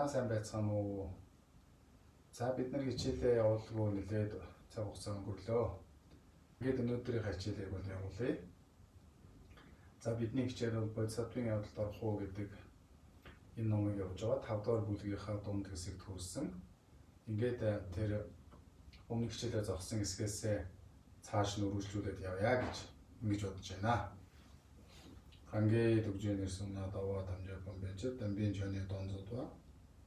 сайн байцгаана уу? За бид нар хичээлээ явуулгүй нэлээд цаг хугацаа өнгөрлөө. Ингээд өнөөдрийн хичээлийг бол явуулъя. За бидний хичээл бол бодисатвын явдалд орох уу гэдэг энэ номыг явуулж байгаа. 5 дугаар бүлгийнхаа дунд хэсэгт хүрсэн. Ингээд тэр өмнөх хичээлээр зогссон хэсгээс цааш нь үргэлжлүүлээд явъя гэж ингэж бодож байна. Хангээ дүгжэнэр сумна даваа дамжаа бомбэж дамбин чоны донзодва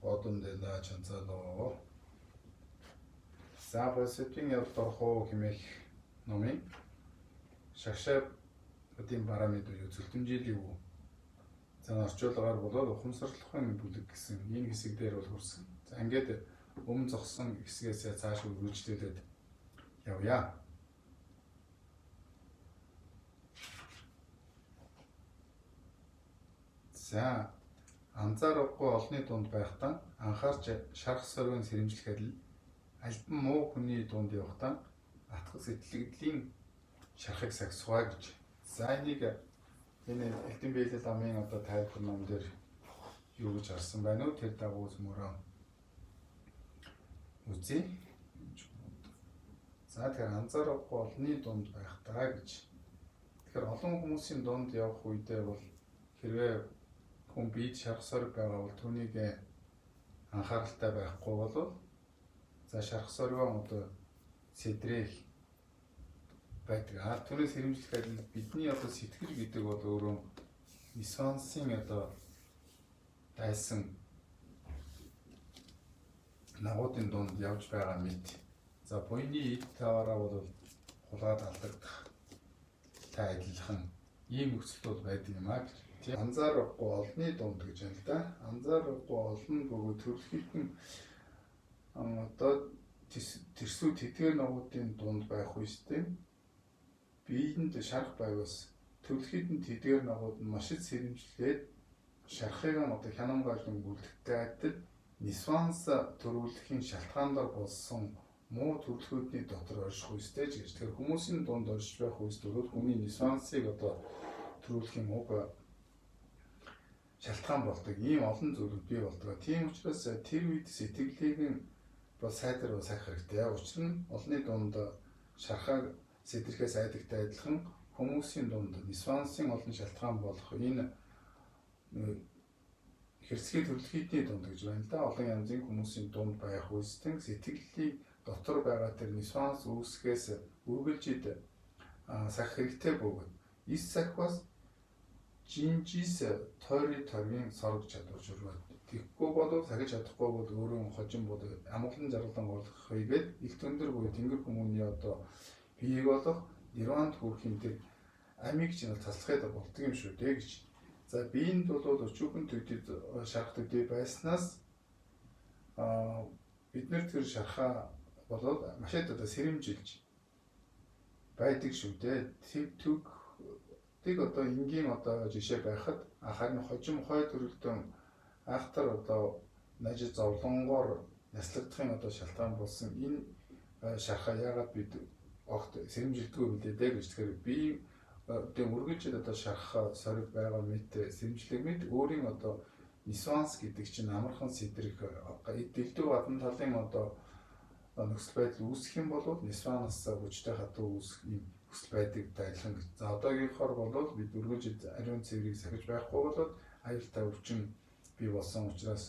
одон дэна чанцалоо. За бодисатвын явдалд орох уу хэмээх номын шагшаа өдийн параметр юу зөвлөмжийн үү. За орчуулгаар болоод ухамсарлахын бүлэг гэсэн энэ хэсэг дээр бол хүрсэн. За ингээд өмнө зогссон хэсгээс цааш үргэлжлүүлээд явъя. За анзаарахгүй олны дунд байхдаа анхаарч шарх сорвын сэрэмжлэхэд альбан муу хүний дунд явахдаа атгах сэтгэлийн шархыг сагсугаа гэж. За энийг энэ элдэн биелэл амын одоо тайлбар ном дээр юу гэж харсан байна уу? Тэр дагуу мөрөө үзье. За тэгэхээр анзаарахгүй олны дунд байхдаа гэж. Тэгэхээр олон хүмүүсийн дунд явах үедээ бол хэрвээ хүн бид шарх сорог байгаа бол түүнийг анхааралтай байхгүй бол за шарх соргоо одоо сэтрэх байдаг. Түүнээс сэрэмжлэхэд бидний одоо сэтгэл гэдэг бол өөрөө нисвансын одоо дайсан нагуудын дунд явж байгаа мэт. За буйны эд таваараа бол хулгаад алдагдах та адилхан ийм нөхцөл бол байдаг юм аа гэж. Анзаарахгүй олны дунд гэж байна л да. Анзаарахгүй олон бөгөөд төрөлхтөн одоо тэрсүү тэтгэр ногуудын дунд байх үстэй биеинд шарх байвас төрөлхтөн тэтгэр ногууд нь маш их сэрэмжлээд шархыг нь одоо хянамгаалan бүлдэгтэй адил нисванс төрүүлэхийн шалтгаанаар болсон муу төрөлхтөний дотор орших үстэй гэж. Тэгэхээр хүмүүсийн дунд оршиж байх үстэй бол хүний нисвансыг одоо төрүүлэхийн уг шалтгаан болдог. Ийм олон зүйлүүд бий болдог. Тийм учраас тэр үед сэтгэлийг нь бол сайдар сахих хэрэгтэй. Учир нь олны дунд шархаг сэтрхээс айдагтай адилхан хүмүүсийн дунд нисвансын олон шалтгаан болох энэ хэрцгий төрөлхтний дунд гэж байна л да. Олон янзын хүмүүсийн дунд байх үстэн сэтгэлийн дотор байгаа тэр нисванс үүсгээс үргэлжид сахих хэрэгтэй бөгөөд ис сахихаас жинжис тойргийн сорог чадвар журмаад тэгэхгүй бол сахиж чадахгүй бол өөрөө хожим бод амгалан зарлан болох хийгээд их өндөр буюу тэнгэр хүмүүний одоо биеийг болох нирванд хүрэхин тэр амийг ч таслахад болдго юм шүү дээ гэж. За биеинд бол өчүүхэн төдөд шарх төдий байснаас бид нэр тэр шархаа болоод маш их одоо сэрэмжилж байдаг шүү дээ. Тэг одоо энгийн одоо жишээ байхад харин хожим хой төрөлтөн айхтар одоо нажид зовлонгоор наслагдахын одоо шалтгаан болсон энэ шархаа яагаад бид огт сэрэмжилдэггүй юм дээ гэж. Тэгэхээр би одоо үргэлжлээд одоо шарх сориг байгаа мэт сэрэмжлэг мэт өөрийн одоо нисванс гэдэг чинь амархан сэтрэх дэлдүү гадна талын одоо нөхцөл байдал үүсэх юм бол нисванс хүчтэй хатуу үүсэх юм хүсэл байдаг дайлан. За одоогийнхоор бол бид үргэлж ариун цэврийг сахиж байхгүй болоод аюултай өвчин бий болсон учраас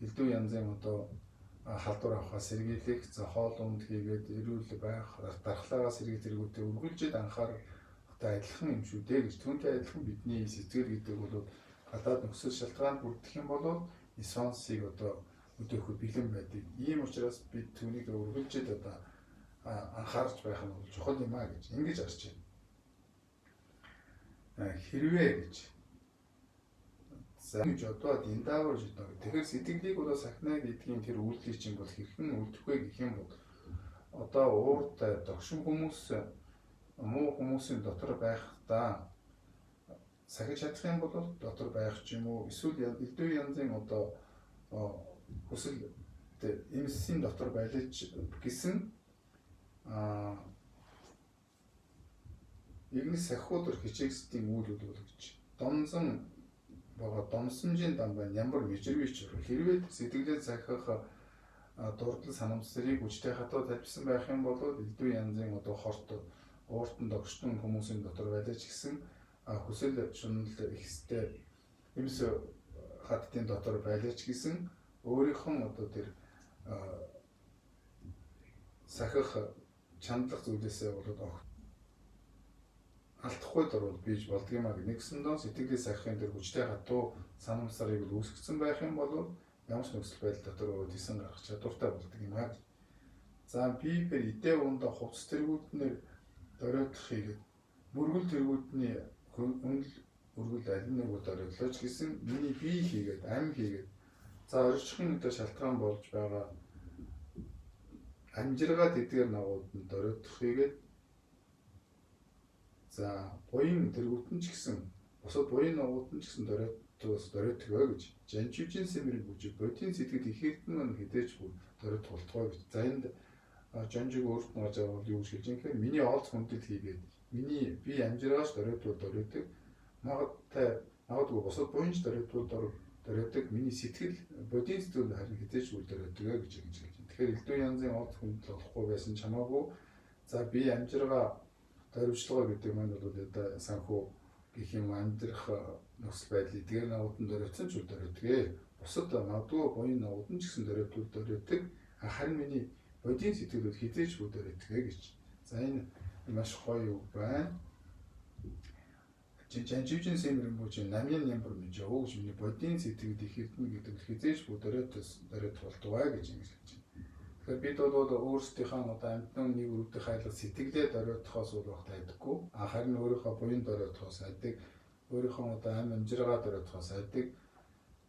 элдв янзын одоо халдвар авахаа сэргийлэх, за хоол унд хийгээд эрүүл байх, дархлаагаа сэргийлэх хэрэгүүдэд үргэлжид анхаарахтай адилхан юм шүү дээ гэж. Түүнтэй адилхан бидний сэтгэл гэдэг бол гадаад нөхцөл шалтгаан бүрдэх юм бол нисвансыг одоо өдөөхөд бэлэн байдаг. Ийм учраас бид түүнийг үргэлжид одоо анхаарч байх нь бол чухал юм аа гэж ингэж харж байна. Хэрвээ гэж. За гэж одоо диндаавар жидаа. Тэгэхээр сэтгэлийг бол сахина гэдгийн тэр үйлдэл чинь бол хэрхэн үлдэх вэ гэх юм бол одоо уурт догшин хүмүүс муу хүмүүсийн дотор байхдаа сахиж чадах юм бол дотор байх ч юм уу эсвэл элдв янзын одоо хүсэл эмсийн дотор байлж гэсэн игнес сахиудор хичээсдийн үйл бол гэж. Донзон байгаа домсомжийн дам байна ямар мэжрвч хэрвээ сэтгэлээ захих дурдл санамсрыг хүчтэй хатуу тавьсан байх юм бол элдв янзын одоо хорт ууртан догштон хүмүүсийн дотор байлаач гэсэн хүсэл шунал ихстэй эмс хаттын дотор байлаач гэсэн өөрийнхөө одоо тэр сахих чандлах зүйлээсээ болоод алдахгүй дурвал бийж болдгиймаа нэгсэндээ сэтгэлийн сахихын тэр хүчтэй хатуу санамсарыг үүсгэсэн байх юм бол ямар ч нөхцөл байдал дотор тийсэн гарах чадвартай болдог юм аа. За биеэр идэ ундаа хувцс тэргүүднээр дөрөөлөх хийгээд мөргөл тэргүүдний үнэл өргөл аль нэг дөрөөлөж гэсэн миний бие хийгээд ам хийгээд за орчхийн өдөө шалтгаан болж байгаа амжиргаа тэдгээр нагууд нь дөрөөлөх хийгээд за буян тэргүүтэн ч гэсэн бусад буян нагууд нь ч гэсэн дөрөөлтгөө гэж жанчижин сэмэр бүжиг бодийн сэтгэл ихэдэн мань хідээж бүр дөрөөлт болтгоо гэж за энд жанжиг өөрт нь гаж авал юу гэж хэлж юм гэхээр миний олц хүндэт хийгээд миний би амжиргаач дөрөөдөг магадгүй бусад буянч дөрөөдөг миний сэтгэл бодийн сэтгэл харин хідээж бүр дөрөөдөг гэж хэлж байна. Тэгэхээр элдв янзын олц хүндэл болохгүй байсан ч хамаагүй за би амжиргаа дөрвчлогоо гэдэг маань бол одоо санхүү гэх юм амьдрах нөхцөл байдлыг дээр нагуудын дөрөвцөн ч дөрөвдөг. Бусад магадгүй буян нагуудын ч гэсэн дөрөвдөг. Харин миний бодийн сэтгэл хизээж дөрөвдөг гэж. За энэ маш гоё үг байна. Жанжижин сэмрэн бүжиг намын ямар мэж өө гэж миний бодийн сэтгэл ихэдэн гэдэг хизээж дөрөвд болдгоо гэж ингэж хэлж байна. Тэгэхээр бид бол өөрсдийнхөө одоо амьтны нэг өрөвдөх хайлах сэтгэлээ дөрөвдөхоос болох тайдаггүй. Харин өөрийнхөө буян дөрөвдөхоос айдаг. Өөрийнхөө одоо амжиргаа дөрөвдөхоос айдаг.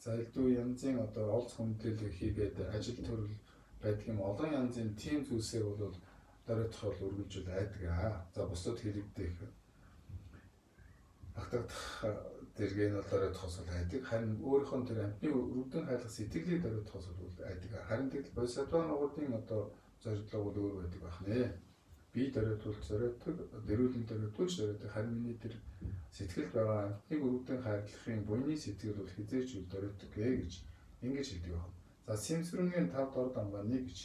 За элдв янзын одоо олц хүндлэл хийгээд ажил төрөл байдаг юм олон янзын тийм зүйлсээ бол дөрөвдөх бол үргэлжлүүл айдаг. За бусдад хэлэгдэх багтаах зэрэг нь дөрөвдөхоос айдаг. Харин өөрийнхөө тэр амьтны өрөвдөн хайлах сэтгэлийг дөрөвдөхоос бол айдаг. Харин тэгэл босатуа нугуудын одоо зорилго бол өөр байдаг байх нэ. Би дөрөвдвөл зориодог, дөрөвлөн дөрөвдвөл зориодог. Харин миний тэр сэтгэл байгаа амьтныг өрөвдөн хайрлахын буйны сэтгэл бол хизээч дөрөвдөг гэж ингэж хэлдэг байна. За Симсрунгийн 5 дор дамгааны гэж.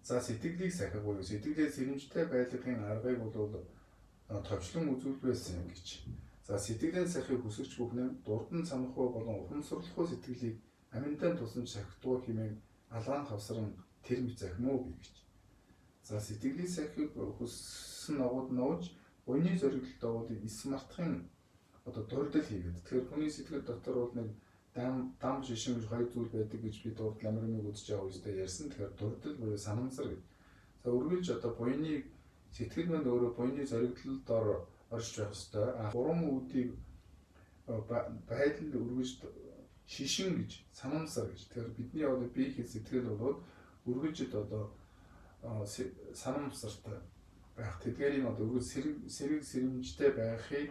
За сэтгэлийг сахих буюу сэтгэлээ сэрэмжтэй байлгахын аргыг бол товчлон үзүүлвэсэн гэж. За сэтгэлийн сахихыг хүсэж бүхнээ дурдан санахгүй болон ухамсарлахгүй сэтгэлийг аминтай тусамж сахихдуу хэмээн алгаан хавсран тэр мэт захимуу гэж. За сэтгэлийн сахихыг хүссэн ногод нууж буйны зориглолтой бол эс мартахын одоо дурдл хийгээд. Тэгэхээр хүний сэтгэл дотор бол нэг дам шишин гэж хоёр зүйл байдаг гэж би дурдл амирмыг үзэж байгаа үедээ ярьсан. Тэгэхээр дурдл буюу санамсар гэж. За үргэлж одоо буйны сэтгэл манд өөрөө буйны зориглолд орж байх ёстой. Гурван үүдийг байдал үргэлж шишин гэж санамсар гэж. Тэгэхээр бидний одоо бие хэл сэтгэл бол үргэлж одоо санамсартай байх. Тэдгээрийн одоо үргэлж сэрэг сэрэмжтэй байхыг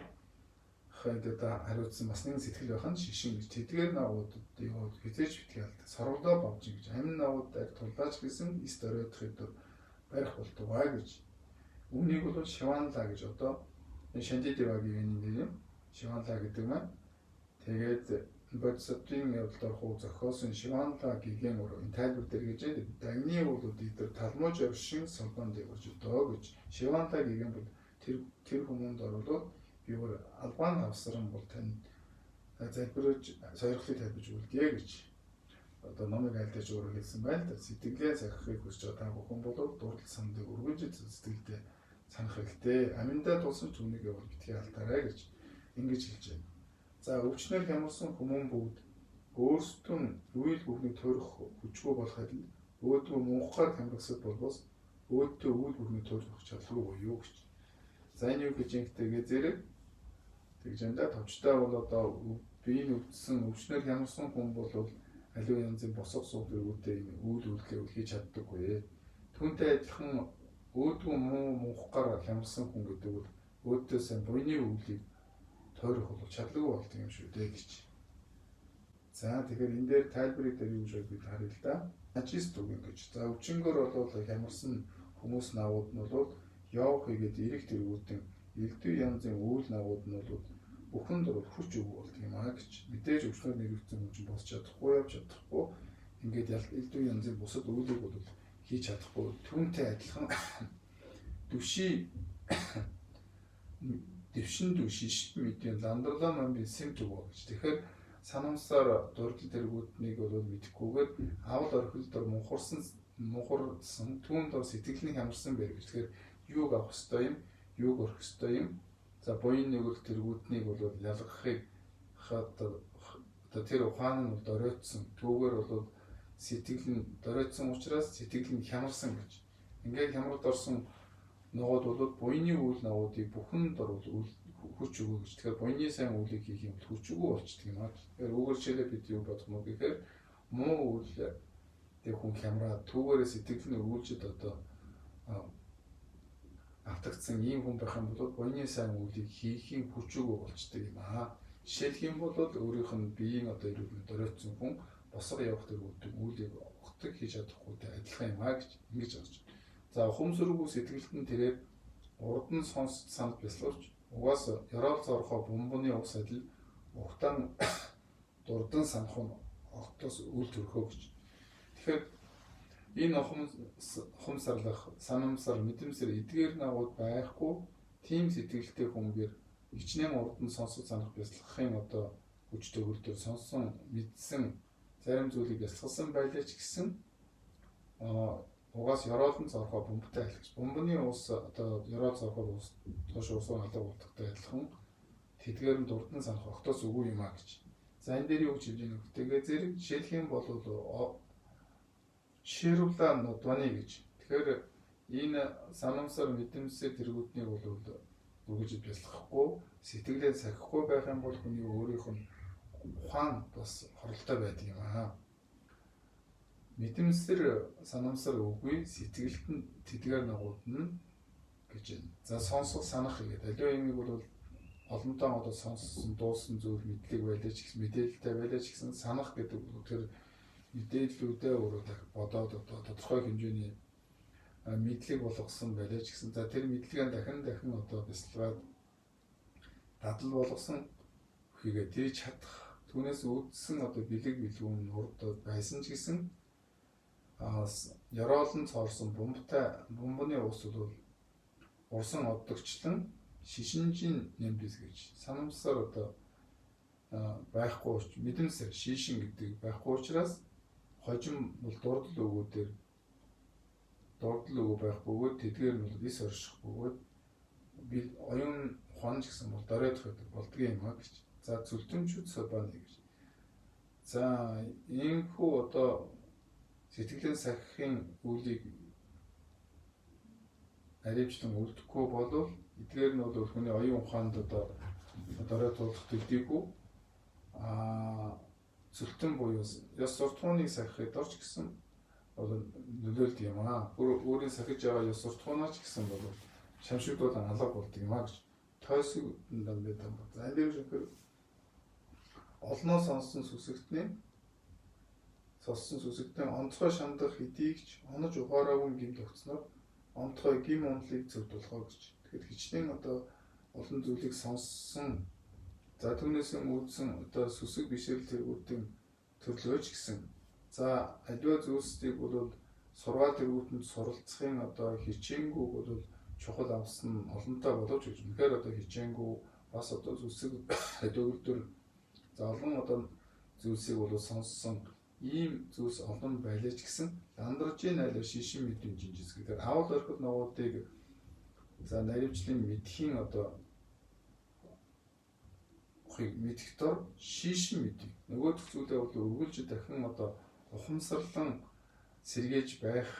одоо хариуцсан бас нэг сэтгэл байх нь шишин гэж. Тэдгээр нагуудыг хизээч битгий алдаг. Сорволоо бовж гэж. Амин нагууд яг тулдаач гэсэн эс дөрөөдөх өдөр барих болтугай гэж. Үүнийг бол шиванла гэж одоо шандидивагийн нэр юм. Шиванла гэдэг маань тэгээд бодисотын явдлаар хуу зохиосон шиванла гиген өрөө тайлбар дээр гэж дагны уулууд дээр талмууж оршин солонд явж одоо гэж. Шиванла гиген бол тэр хүмүүнд оруулаад би өөр албан хавсран бол тань залбирж сойрхлыг тавьж үлдээ гэж. Одоо номыг айлдаж өөрөө хэлсэн байна л да. Сэтгэлээ сахихыг хүсэж байгаа бүхэн бол дурдл сандыг өргөж сэтгэлдээ санах хэрэгтэй. Аминдаа тулсан түүнийг бол битгий алдаарай гэж ингэж хэлж байна. За өвчнөр хямрсан хүмүүн бүгд өөрсдөө үйл бүхнийг тойрох хүчгүй болоход өөдгөө мунхаар хямрагсад болбос өөдөө үйл бүхнийг тойрох чадлгүй юу гэж. За энэ юу гэж ингэтэйгээ зэрэг тэгжэндээ товчтой бол одоо биеийн өвдсөн өвчнөр хямрсан хүн бол аливаа янзын босго сууг дөрвүүдээ үйл үйлдэл хийж чаддаггүй. Түүнтэй адилхан өөдгөө мунхгаар хямрсан хүн гэдэг бол өөдөө сайн буйны үйлийг тойрох бол чадлагүй болдог юм шүү дээ гэж. За тэгэхээр энэ дээр тайлбарыг дээр юу гэж бид харъя л да. Ачист үг ингэж. За өвчнгөр бол хямарсан хүмүүс нагууд нь бол явах хийгээд эрэх тэргүүдэн элдв янзын үйл нагууд нь бол бүхэнд бол хүч өгөө болдог юм аа гэж. Мэдээж өвчнөд нэрвэгдсэн хүн чинь босч чадахгүй, явж чадахгүй. Ингээд элдв янзын бусад үйлийг бол хийж чадахгүй. Түүнтэй адилхан дэвшин дүшиш мэдээ ландрлаа мамбын симптом гэж. Тэгэхээр санамсаар дурдл тэргүүднийг бол мэдэхгүйгээр авал орхилдор мухарсан түүнд дор сэтгэлийн хямарсан байр гэж. Тэгэхээр юуг авах ёстой юм, юуг орох ёстой юм. За буян нэгэл тэргүүднийг бол ялгахыг тэр ухаан нь доройтсон. Түүгээр бол сэтгэл нь доройтсон учраас сэтгэл нь хямарсан гэж. Ингээд хямралд орсон ногоод бол буйны үйл ногоодыг бүхэнд орвол хүч өгөө гэж. Тэгэхээр буйны сайн үйлийг хийх юм бол хүч өгөө болчихдөг юм аа. Тэгэхээр үүгээр чилээ бид юу бодох юм бэ гэхээр муу үйл тэг хүн хямраад түүгээрээ сэтгэл нь өвүүлжид одоо автагдсан ийм хүн байх юм бол буйны сайн үйлийг хийхийн хүч өгөө болчихдөг юм аа. Жишээлх юм бол өөрийнх нь биеийн одоо эрүүл мэнд доройтсон хүн босго явах тэр үйлийг огтг хийж чадахгүйтэй адилхан юм аа гэж ингэж бодож. За ухамсаргүй сэтгэлд нь тэрээр урд нь сонсч санал бясалгавч угаас ёроол цорхоо бомбоны ус адил ухтан дурдан санах нь огтоос үл төрхөө гэж. Тэгэхээр энэ ухамсарлах, санамсар, мэдэмсэр эдгээр нагууд байхгүй тийм сэтгэлтэй хүнгээр хичнээн урд нь сонсож санах бясалгахын одоо хүч төгөлдөр сонссон, мэдсэн зарим зүйлийг бясалгасан байлаа ч гэсэн угаас ёроолон цорхоо бомбтой айлгч. Бомбоны ус одоо ёроол цорхоо ус тоош уусаа алга болтогтой адилхан тэдгээр нь дурдан санах огтоос үгүй юм а гэж. За энэ дээр юу гэж хэлж байна вэ? Тэгээд зэрэг жишээлх юм бол ширвла нодваны гэж. Тэгэхээр энэ санамсар мэдэмсээр тэргүүднийг бол үргэлж бясалгахгүй, сэтгэлээ сахихгүй байх юм бол хүний өөрийнх нь ухаан бас хоролтой байдаг юм аа. Мэдэмсэр санамсар үгүй сэтгэлд нь тэдгээр нагууд нь гэж байна. За сонсох санах гэдэг. Аливаа юмыг бол олонтоо одоо сонссон, дуусан зүйл мэдлэг байлаа ч гэсэн мэдээлэлтэй байлаа ч гэсэн санах гэдэг тэр мэдээллүүдээ өөрөө бодоод одоо тодорхой хэмжээний мэдлэг болгосон байлаа ч гэсэн за тэр мэдлэгээ дахин одоо бясалгаад дадал болгосон үхийгээ тэрийг чадах түүнээс үүдсэн одоо бэлэг билгүүн урд байсан ч гэсэн ёроолон цоорсон бомбоны ус бол урсан оддогчлон шишинжийн нэмбис гэж санамсар одоо байхгүй мэдэмсэр шишин гэдэг байхгүй учраас хожим бол дурдл өгөөдөр дурдл өгөө байхгүйгээр тэдгээр нь бол ис орших бөгөөд би оюун ухаан ч гэсэн бол доройтох гэдэг болдгийн юм аа гэж. За зүлтэмжүүд собаны гэж. За иймхүү одоо сэтгэлийн сахихын үйлийг аривчлан үлдэхгүй болвол эдгээр нь бол хүний оюун ухаанд одоо доройтуулах төдийгүй зүлтэн буюу ёс суртахууныг сахихад орч гэсэн бол нөлөөлдөг юм аа. Өөрийн сахиж байгаа ёс суртахуунаа ч гэсэн бол шамшигдуулан алга болдог юм аа гэж тойсог дамбай дам. За энэ дээр шийдвэр олноо сонссон сүсэгтэн онцгой шандах хэдийгч онож ухаараагүй гим тогтсноор онцгой гим ундлыг зөвдүүлхөө гэж. Тэгэхээр хичнээн одоо олон зүйлийг сонссон за түүнээс үүдсэн одоо сүсэг бишрэл тэргүүдийн төрлөөч гэсэн. За аливаа зүйлсийг бол сургаал тэргүүтэнд суралцахын одоо хичээнгүү бол чухал авсан олонтой боловч гэж. Тэгэхээр одоо хичээнгүү бас одоо сүсэг төгөлдөр за олон одоо зүйлсийг бол сонссон ийм зүйлс олон байлаа ч гэсэн ландаржийн айлаа шишин мэдэн жинжис гэдэг авал орхид ногоодыг за наривчлын мэдхийн одоо мэдэх дор шишин мэдээ нөгөөх зүйлээ бол үргэлж дахин одоо ухамсарлан сэргээж байх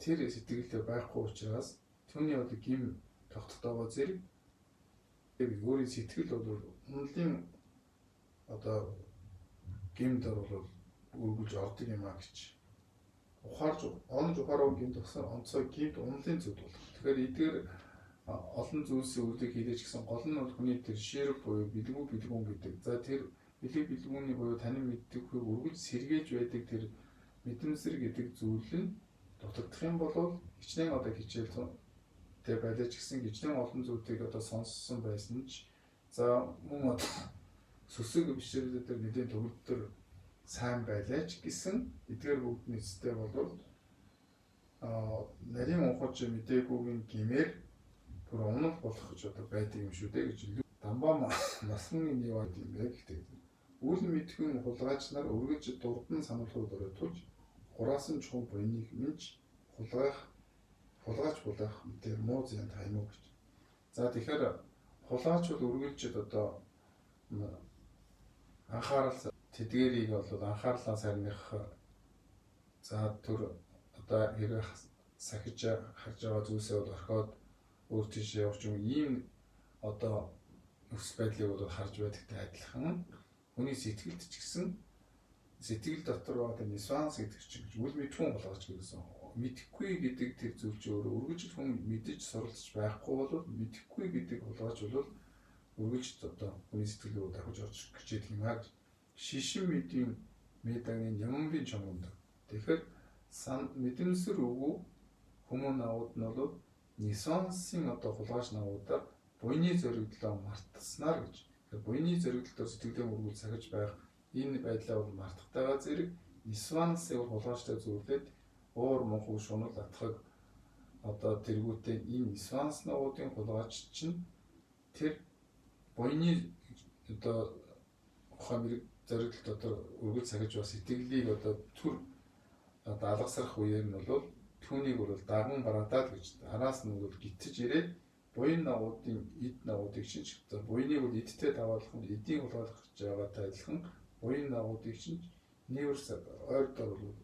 тэр сэтгэлдээ байхгүй учраас түүний одоо гим тогтдогоо зэрэг өөрийн сэтгэл бол үнэлийн одоо гимд бол үргэлж ордог юм а гэж. Ухаарж онж ухаараа гимд тогсон онцгой гимд үнэлийн зүйл болох. Тэгэхээр эдгээр олон зүйлсийн үйлийг хийлээч гэсэн гол нь бол хүний тэр ширв буюу бэлгүүн гэдэг. За тэр бэлгүүний буюу танин мэддэг хөр үргэлж сэргээж байдаг тэр мэдэмсэр гэдэг зүйл нь дутагдах юм бол хичнээн одоо хичээлтэй байлаач гэсэн хичнээн олон зүйлийг одоо сонссон байсан ч За мөн одоо сүсэг бишрэлүүд дээр нэгэн төгөлдөр сайн байлаач гэсэн эдгээр бүгдний эцтэй бол нарийн унхаж мдэггүйгийн гимээр бүр унах болох гэж одоо байдаг юм шүү дээ гэж дамбаа насны ниваад юм яг гэдэг. Үл мэдхүйн хулгайч нар өргөж дурдан сануулгыг өрөтүүлж хураасан чухал буйныг минж хулгайч тэр муу зэн таймуу гэж. За тэгэхээр хулгайч бол өргөлжид одоо анхаарал тэдгэрийг бол анхаарлаа сарних за түр одоо хэрэг сахиж харж байгаа зүйлсээ бол орхиод өөр тийш явж юм ийм одоо нөхцөл байдлыг бол харж байдагтай адилхан хүний сэтгэлд ч гэсэн сэтгэл дотор байгаа нисванс гэдэг чинь үл мэдхүүн болгож гэсэн мэдхгүй гэдэг тэр зүйл чи өөрөө өргөж хүн мэдэж суралцж байхгүй бол мэдхгүй гэдэг болгож бол өргөж одоо хүний сэтгэлийг давхиж орж гिचээд юм аа шишин мэдийн медагийн ямбын чамд тэгэхээр мэдэмсэр өгөө хүмүүн наууд нь бол нисвансын одоо хулгайч наудаар буйны зоригдлоо мартснаар гэж. Буйны зоригдлоо сэтгэлээ мөргүүл сахиж байх энэ байдлаа бол мартахтайгаа зэрэг нисвансыг хулгайчтай зүйлээд уур мөнхөө шунал атхаг одоо тэргүүтээ энэ нисванс наудын хулгайч чинь тэр буйны одоо ухаан зоригдолд одоо өргөл сахиж бас сэтгэлийг одоо түр одоо алгасрах үеэр нь бол түүнийг бол даган бараадаад гэж араас нь бол гитэж ирээд буйн нагуудын эд нагуудыг шинж буйныг бол эдтэй даваалах нь эдийг хулгайлах гэж байгаатай адилхан буйн нагуудыг шинж нэрс ойрдоор бол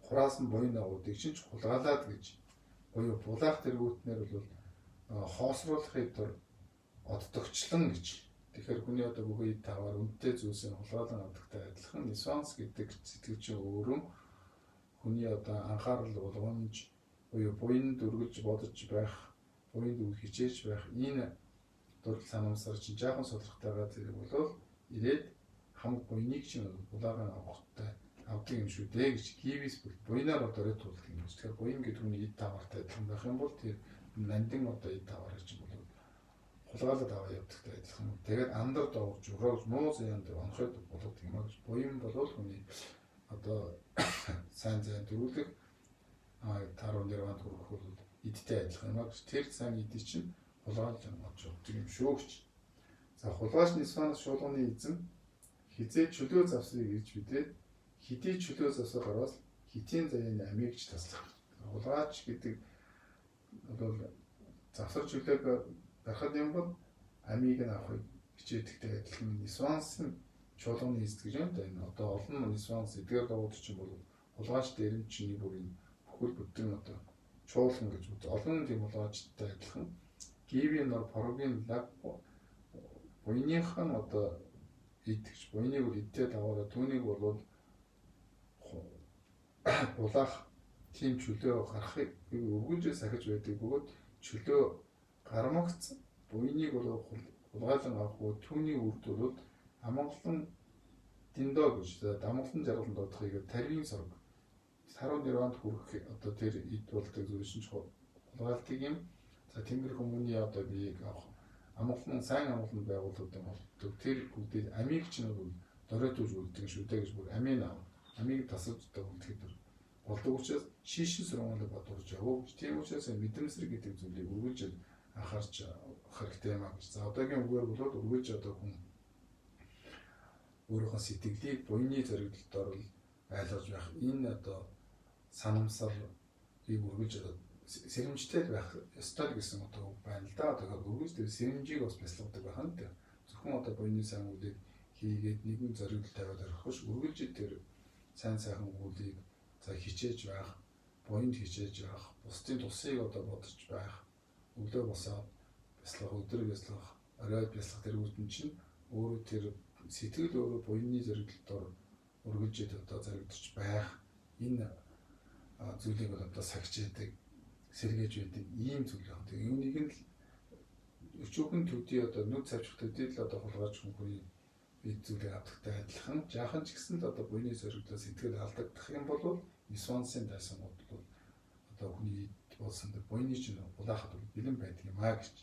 хураасан буйн нагуудыг шинж хулгайлаад гэж буюу булаах тэргүүтнэр бол хоосруулахыг төр оддогчлон гэж. Тэгэхээр хүний одоо бүхий таваар үнэтэй зүйлсээ хулгайлан авдагтай адилхан нисванс гэдэг сэтгэл чинь өөрөө хүний одоо анхаарал болгоомж буюу буйнд өргөж бодож байх, буйнд үл хичээж байх энэ дурдл санамсар чинь жаахан судлахтайгаа зэрэг болол ирээд хамаг буйныг чинь булаагаа авахтай авдаг юм шүү дээ гэж гивис буйнаар одоо туулдаг юм. Тэгэхээр буйн гэдэг хүний эд таваартай адилхан байх юм бол тэр нандин одоо эд таваар гэж бол хулгайлаад аваа явдагтай адилхан. Тэгээд андар доогч өрөөж муу зэнд онхойд болгодог юм аа гэж. Буйн бол хүний одоо сайн зэн дөрүүлэх таруу нэрванд хүрэх бол эдтэй адилхан юм аа гэж. Тэр сайн эдий чинь хулгайлж авч явдаг юм шүү гэж. За хулгайч нисванс шуулганы эзэн хизээ чөлөө завсрыг ирж бидээ хэдий чөлөө завсгараас хитийн заяаны амийг ч таслах. Хулгайч гэдэг бол завсар чөлөөг барахад юм бол амийг нь авахыг хичээдэгтэй адилхан нисвансын чуулганы эзэд гэж юм да. Энэ одоо олон нисванс эдгээр дагууд чинь бол хулгайч дээр нь чиний бүрийн бүхэл бүтэн одоо чуулган гэж үү. Олон тийм хулгайчтай адилхан гивийн нор порогийн лаг буйныхан одоо идэгч буйныг бол идтэй даваараа түүнийг бол булаах тийм чөлөө гарахыг өргөнжөө сахиж байдаг бөгөөд чөлөө гармагц буйныг бол хулгайлан авах түүний үрд бол амгалан диндоо гэж дамгалан жаргалан доодохыг тарийн сорог саруу нэрванд хүрэх одоо тэр эд болдог зүйлс нь хулгайлтыг юм. За тэнгэр хүмүүний одоо биеийг авах амгалан сайн амгалан байгууллагууд болдог тэр бүгдийг амийг ч нэг дөрөөтөж үлддэг шүү дээ гэж бүр амийг амийг тасалж өгдөг болдог учраас шишин сургуулийг бодурж яваа гэж. Тийм учраас мэдэмсэр гэдэг зүйлийг үргэлж анхаарч хэрэгтэй юм аа гэж. За одоогийн үгээр бол үргэлж одоо хүн өөрийнхөө сэтгэлийг буйны зоригдлоор л байлгаж байх энэ одоо санамсарыг үргэлж сэрэмжтэй байх ёстой гэсэн одоо байна л да. Тэгэхээр үргэлж тэр сэрэмжийг бас бясалгадаг байх нь дээ. Зөвхөн одоо буйны сайн үлийг хийгээд нэгэн зоригдол тавиад орхих биш үргэлж тэр сайн сайхан үлийг за хичээж байх, буйнд хичээж байх, бусдын тусыг одоо бодож байх, өглөө босоод бясалгах, өдөр бясалгах, оройд бясалгах тэр үүдэн чинь өөрөө тэр сэтгэл өөрөө буйны зоригдлоор өргөжөд одоо зоригдож байх энэ зүйлийг одоо сагчаадаг сэргээж байдаг ийм зүйл байна. Тэгээ юуныг нь өчүүхэн төдий одоо нүд цавчих төдий л одоо хулгайч хүний бид зүйлийг авдагтай адилхан жаахан ч гэсэнд одоо буйны зоригдлоо сэтгэл алдагдах юм бол нисвансын дайсангууд бол одоо хүний болсон буйны чинь булаахад бэлэн байдаг юм аа гэж.